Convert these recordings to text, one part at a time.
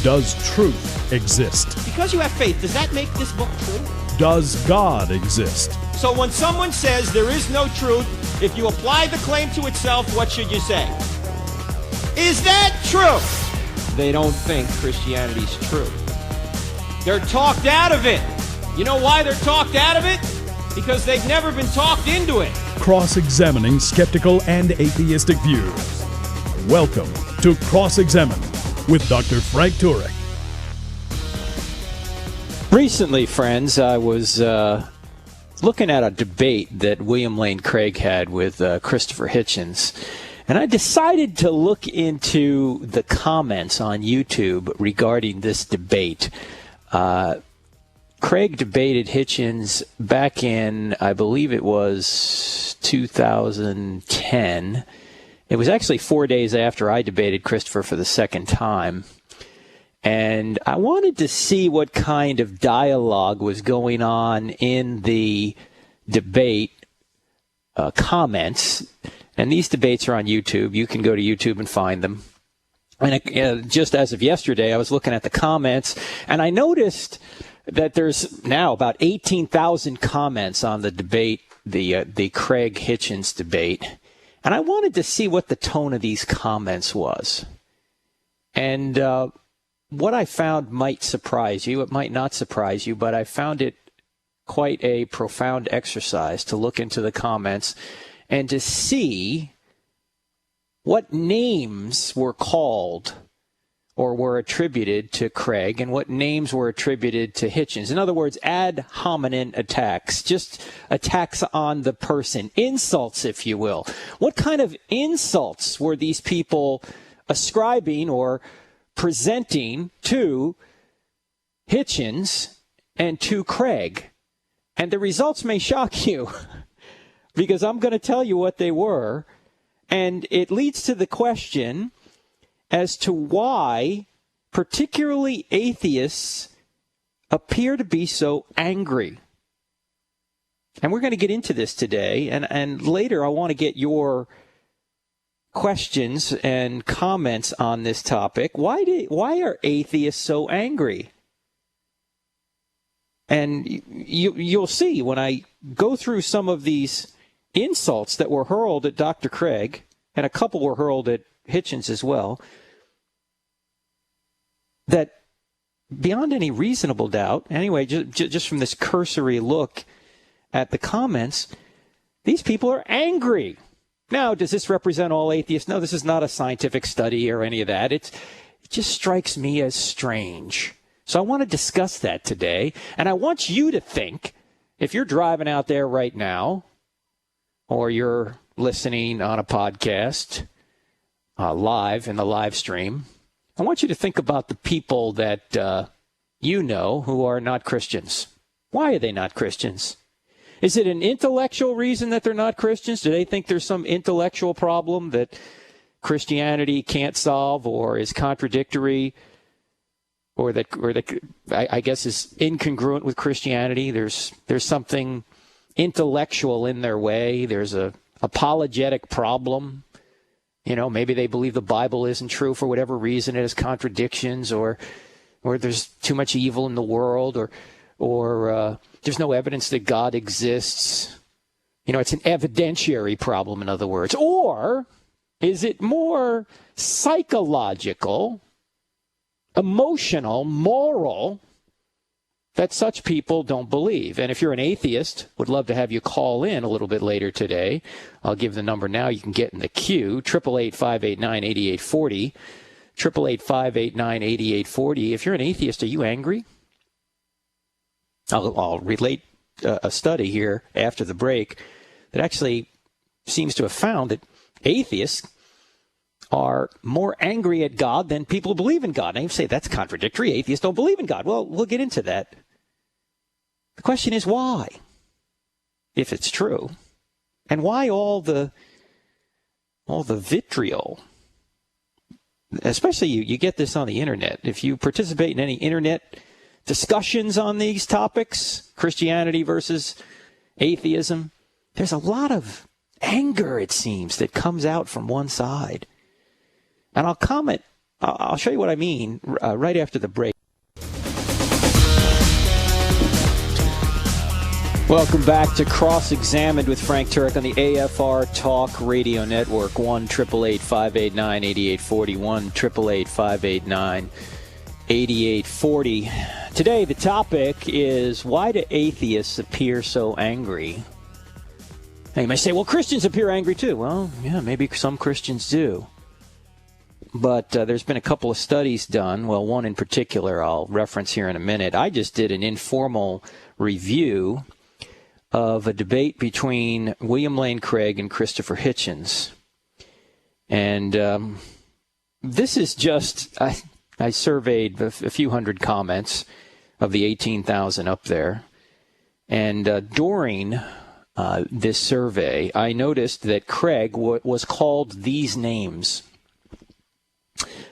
Does truth exist? Because you have faith, does that make this book true? Does God exist? So when someone says there is no truth, if you apply the claim to itself, what should you say? Is that true? They don't think Christianity's true. They're talked out of it. You know why they're talked out of it? Because they've never been talked into it. Cross-examining skeptical and atheistic views. Welcome to Cross-Examine with Dr. Frank Turek. Recently, friends, I was looking at a debate that William Lane Craig had with Christopher Hitchens, and I decided to look into the comments on YouTube regarding this debate. Craig debated Hitchens back in, I believe it was 2010. It was actually 4 days after I debated Christopher for the second time. And I wanted to see what kind of dialogue was going on in the debate comments. And these debates are on YouTube. You can go to YouTube and find them. And just as of yesterday, I was looking at the comments, and I noticed that there's now about 18,000 comments on the debate, the Craig Hitchens debate. And I wanted to see what the tone of these comments was. And what I found might surprise you. It might not surprise you, but I found it quite a profound exercise to look into the comments and to see what names were called or were attributed to Craig and what names were attributed to Hitchens. In other words, ad hominem attacks, just attacks on the person, insults, if you will. What kind of insults were these people ascribing or presenting to Hitchens and to Craig? And the results may shock you because I'm going to tell you what they were. And it leads to the question as to why particularly atheists appear to be so angry. And we're going to get into this today. And later I want to get your questions and comments on this topic. Why are atheists so angry? And you'll see when I go through some of these insults that were hurled at Dr. Craig, and a couple were hurled at Hitchens as well, that beyond any reasonable doubt, anyway, just from this cursory look at the comments, these people are angry. Now, does this represent all atheists? No, this is not a scientific study or any of that. It just strikes me as strange. So I want to discuss that today, and I want you to think, if you're driving out there right now, or you're listening on a podcast live in the live stream, I want you to think about the people that you know who are not Christians. Why are they not Christians? Is it an intellectual reason that they're not Christians? Do they think there's some intellectual problem that Christianity can't solve or is contradictory or that I guess is incongruent with Christianity? There's something intellectual in their way. There's a apologetic problem. You know, maybe they believe the Bible isn't true for whatever reason. It has contradictions, or there's too much evil in the world, or there's no evidence that God exists. You know, it's an evidentiary problem, in other words. Or is it more psychological, emotional, moral, that such people don't believe? And if you're an atheist, would love to have you call in a little bit later today. I'll give the number now. You can get in the queue, 888-589-8840, 888-589-8840. If you're an atheist, are you angry? I'll relate a study here after the break that actually seems to have found that atheists are more angry at God than people who believe in God. And you say, that's contradictory. Atheists don't believe in God. Well, we'll get into that. The question is why, if it's true, and why all the vitriol. Especially you get this on the internet. If you participate in any internet discussions on these topics, Christianity versus atheism, there's a lot of anger, it seems, that comes out from one side. And I'll comment I'll show you what I mean right after the break. Welcome back to Cross-Examined with Frank Turek on the AFR Talk Radio Network. 1-888-589-8840. 1-888-589-8840. Today, the topic is, why do atheists appear so angry? Now, you may say, well, Christians appear angry too. Well, yeah, maybe some Christians do. But there's been a couple of studies done. Well, one in particular I'll reference here in a minute. I just did an informal review of a debate between William Lane Craig and Christopher Hitchens. And this is just, I surveyed a few hundred comments of the 18,000 up there. And during this survey, I noticed that Craig was called these names.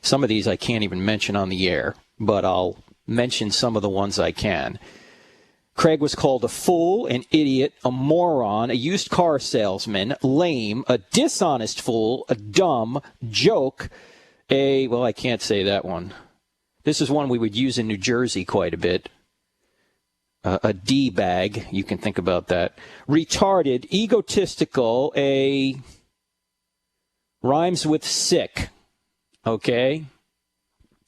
Some of these I can't even mention on the air, but I'll mention some of the ones I can. Craig was called a fool, an idiot, a moron, a used car salesman, lame, a dishonest fool, a dumb, joke, well, I can't say that one. This is one we would use in New Jersey quite a bit. A D-bag, you can think about that. Retarded, egotistical, rhymes with sick. Okay?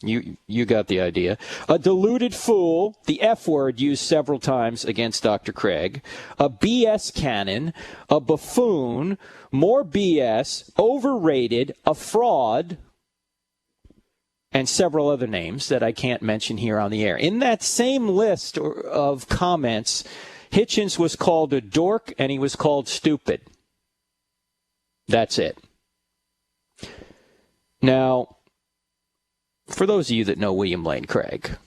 You got the idea. A deluded fool, the F word used several times against Dr. Craig. A BS cannon, a buffoon, more BS, overrated, a fraud, and several other names that I can't mention here on the air. In that same list of comments, Hitchens was called a dork and he was called stupid. That's it. Now, for those of you that know William Lane Craig,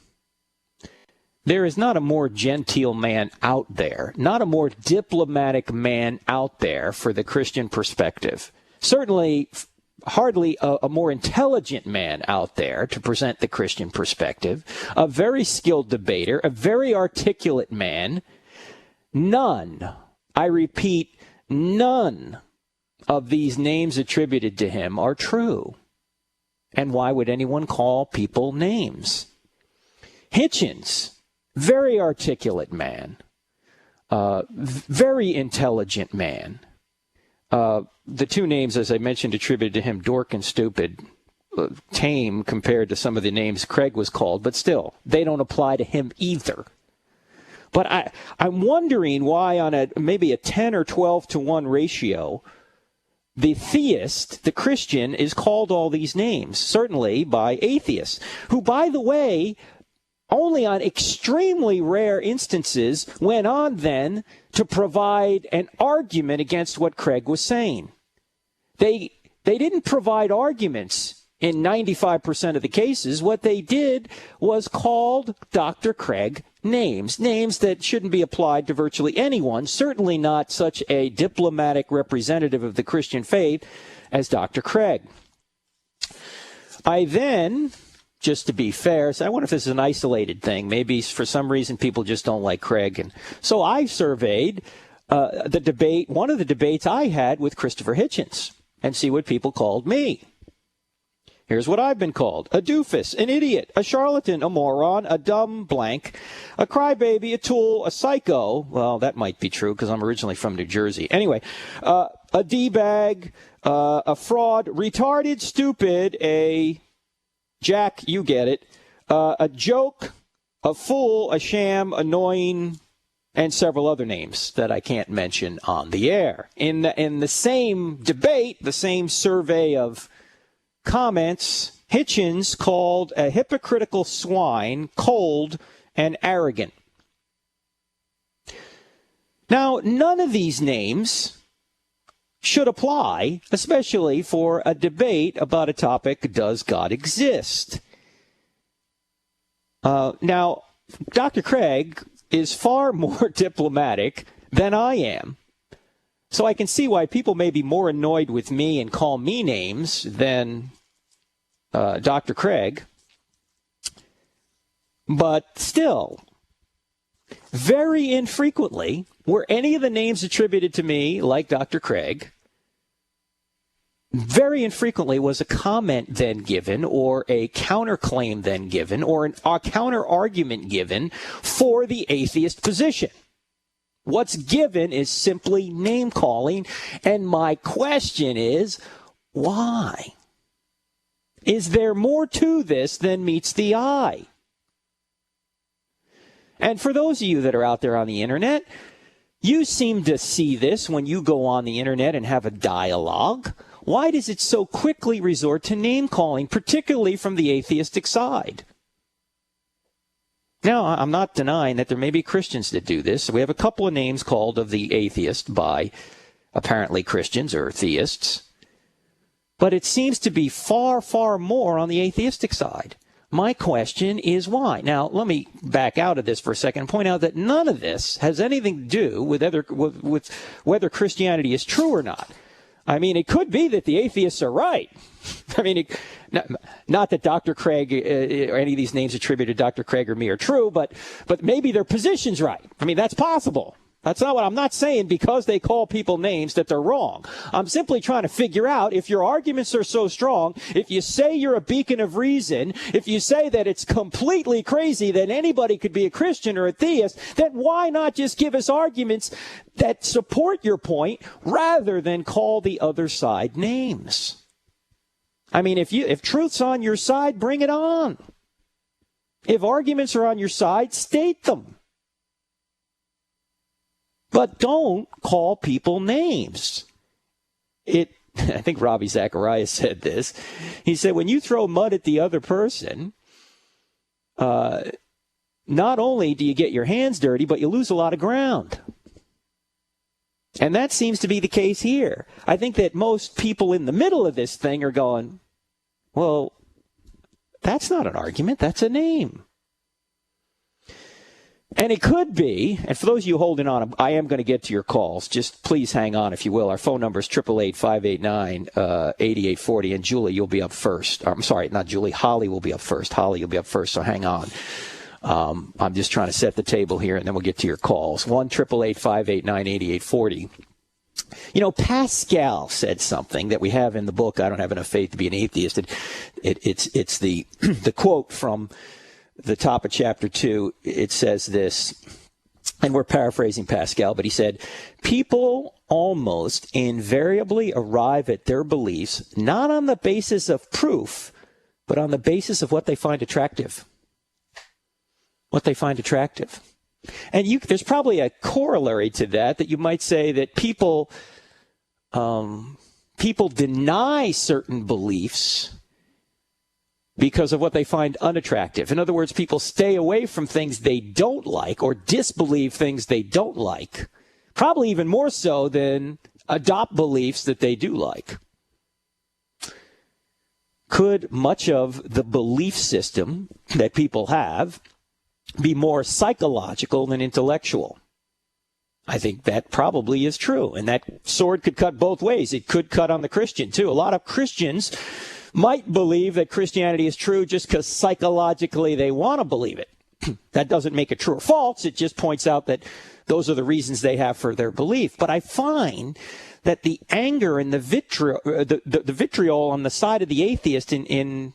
there is not a more genteel man out there, not a more diplomatic man out there for the Christian perspective. Certainly, hardly a more intelligent man out there to present the Christian perspective. A very skilled debater, a very articulate man. None, I repeat, none of these names attributed to him are true. And why would anyone call people names? Hitchens, very articulate man, very intelligent man. The two names, as I mentioned, attributed to him, dork and stupid, tame compared to some of the names Craig was called, but still, they don't apply to him either. But I'm wondering why on maybe a 10 or 12 to 1 ratio, the theist, the Christian, is called all these names, certainly by atheists, who, by the way, only on extremely rare instances went on then to provide an argument against what Craig was saying. They didn't provide arguments in 95% of the cases. What they did was called Dr. Craig names that shouldn't be applied to virtually anyone, certainly not such a diplomatic representative of the Christian faith as Dr. Craig. I then, just to be fair, so I wonder if this is an isolated thing. Maybe for some reason people just don't like Craig. And so I surveyed one of the debates I had with Christopher Hitchens and see what people called me. Here's what I've been called: a doofus, an idiot, a charlatan, a moron, a dumb blank, a crybaby, a tool, a psycho. Well, that might be true because I'm originally from New Jersey. Anyway, a D-bag, a fraud, retarded, stupid, a Jack, you get it, a joke, a fool, a sham, annoying, and several other names that I can't mention on the air. In the same debate, the same survey of comments, Hitchens called a hypocritical swine, cold, and arrogant. Now, none of these names should apply, especially for a debate about a topic, does God exist? Now, Dr. Craig is far more diplomatic than I am. So I can see why people may be more annoyed with me and call me names than Dr. Craig. But still, very infrequently were any of the names attributed to me, like Dr. Craig, very infrequently was a comment then given or a counterclaim then given or a counter-argument given for the atheist position. What's given is simply name-calling, and my question is, why? Is there more to this than meets the eye? And for those of you that are out there on the internet, you seem to see this when you go on the internet and have a dialogue. Why does it so quickly resort to name-calling, particularly from the atheistic side? Now, I'm not denying that there may be Christians that do this. We have a couple of names called of the atheist by apparently Christians or theists. But it seems to be far, far more on the atheistic side. My question is why? Now, let me back out of this for a second and point out that none of this has anything to do with whether Christianity is true or not. I mean, it could be that the atheists are right. I mean, not that Dr. Craig or any of these names attributed to Dr. Craig or me are true, but maybe their position's right. I mean, that's possible. That's not what I'm not saying because they call people names that they're wrong. I'm simply trying to figure out if your arguments are so strong, if you say you're a beacon of reason, if you say that it's completely crazy that anybody could be a Christian or a theist, then why not just give us arguments that support your point rather than call the other side names? I mean, if truth's on your side, bring it on. If arguments are on your side, state them. But don't call people names. I think Ravi Zacharias said this. He said, when you throw mud at the other person, not only do you get your hands dirty, but you lose a lot of ground. And that seems to be the case here. I think that most people in the middle of this thing are going, well, that's not an argument, that's a name. And it could be, and for those of you holding on, I am going to get to your calls. Just please hang on, if you will. Our phone number is 888-589-8840. And Julie, you'll be up first. I'm sorry, not Julie. Holly will be up first. Holly, you'll be up first, so hang on. I'm just trying to set the table here, and then we'll get to your calls. 1-888-589-8840. You know, Pascal said something that we have in the book, I Don't Have Enough Faith to Be an Atheist. It's the quote from the top of chapter 2. It says this, and we're paraphrasing Pascal, but he said, people almost invariably arrive at their beliefs not on the basis of proof, but on the basis of what they find attractive. What they find attractive. And there's probably a corollary to that you might say that people deny certain beliefs because of what they find unattractive. In other words, people stay away from things they don't like or disbelieve things they don't like, probably even more so than adopt beliefs that they do like. Could much of the belief system that people have be more psychological than intellectual? I think that probably is true, and that sword could cut both ways. It could cut on the Christian, too. A lot of Christians might believe that Christianity is true just because psychologically they want to believe it. That doesn't make it true or false. It just points out that those are the reasons they have for their belief. But I find that the anger and the vitriol on the side of the atheist in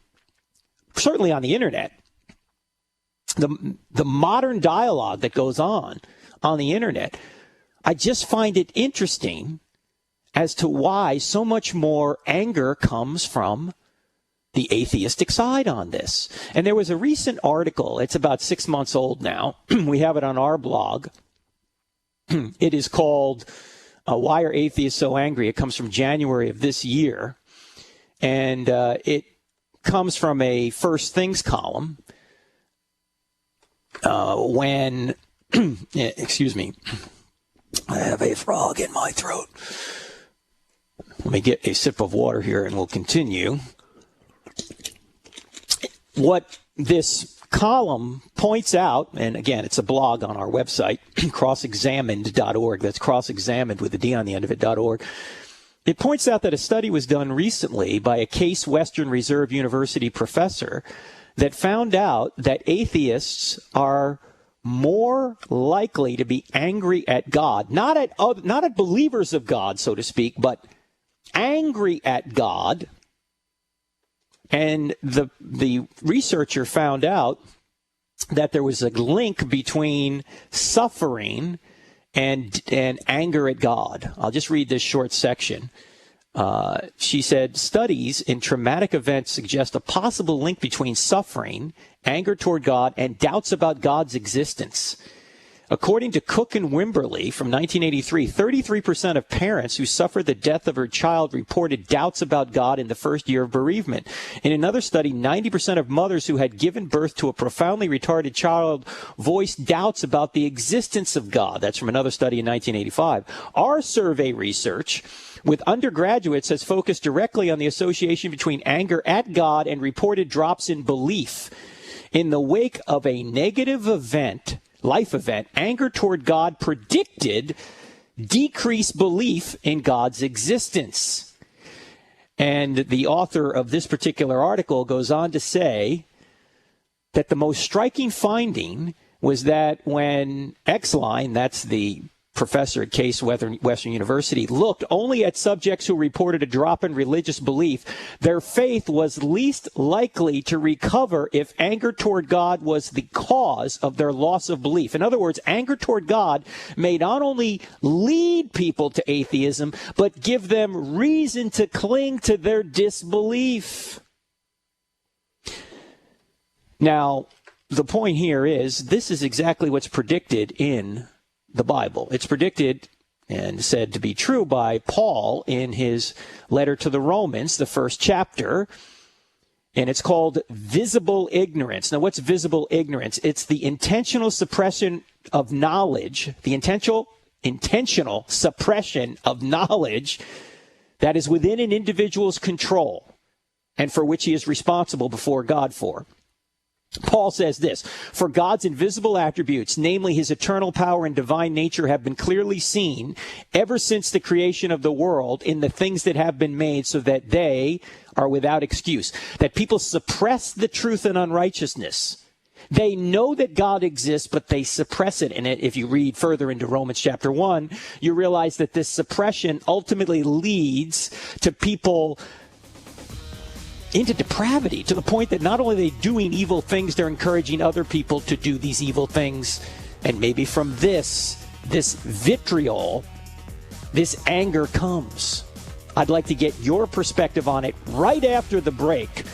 certainly on the internet, the modern dialogue that goes on the internet, I just find it interesting as to why so much more anger comes from the atheistic side on this. And there was a recent article, it's about 6 months old now. We have it on our blog. It is called Why Are Atheists So Angry? It comes from January of this year. And it comes from a First Things column when, excuse me, I have a frog in my throat. Let me get a sip of water here and we'll continue. What this column points out, and again, it's a blog on our website, crossexamined.org. That's crossexamined with a D on the end of it.org. It points out that a study was done recently by a Case Western Reserve University professor that found out that atheists are more likely to be angry at God, not at believers of God, so to speak, but angry at God. And the researcher found out that there was a link between suffering and anger at God. I'll just read this short section. She said, studies in traumatic events suggest a possible link between suffering, anger toward God, and doubts about God's existence. According to Cook and Wimberly from 1983, 33% of parents who suffered the death of her child reported doubts about God in the first year of bereavement. In another study, 90% of mothers who had given birth to a profoundly retarded child voiced doubts about the existence of God. That's from another study in 1985. Our survey research with undergraduates has focused directly on the association between anger at God and reported drops in belief. In the wake of a negative event, life event, anger toward God predicted decreased belief in God's existence. And the author of this particular article goes on to say that the most striking finding was that when Exline, that's the professor at Case Western University, looked only at subjects who reported a drop in religious belief, their faith was least likely to recover if anger toward God was the cause of their loss of belief. In other words, anger toward God may not only lead people to atheism, but give them reason to cling to their disbelief. Now, the point here is this is exactly what's predicted in the Bible. It's predicted and said to be true by Paul in his letter to the Romans, the first chapter, and it's called visible ignorance. Now, what's visible ignorance? It's the intentional suppression of knowledge, the intentional suppression of knowledge that is within an individual's control and for which he is responsible before God for. Paul says this, for God's invisible attributes, namely his eternal power and divine nature, have been clearly seen ever since the creation of the world in the things that have been made, so that they are without excuse. That people suppress the truth in unrighteousness. They know that God exists, but they suppress it. And if you read further into Romans chapter 1, you realize that this suppression ultimately leads to people into depravity, to the point that not only are they doing evil things, they're encouraging other people to do these evil things. And maybe from this vitriol, this anger comes. I'd like to get your perspective on it right after the break.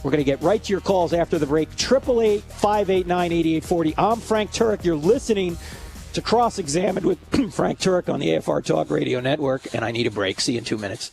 We're going to get right to your calls after the break. 888-589-8840. I'm Frank Turek. You're listening to Cross Examined with Frank Turek on the AFR Talk Radio Network, and I need a break. See you in 2 minutes.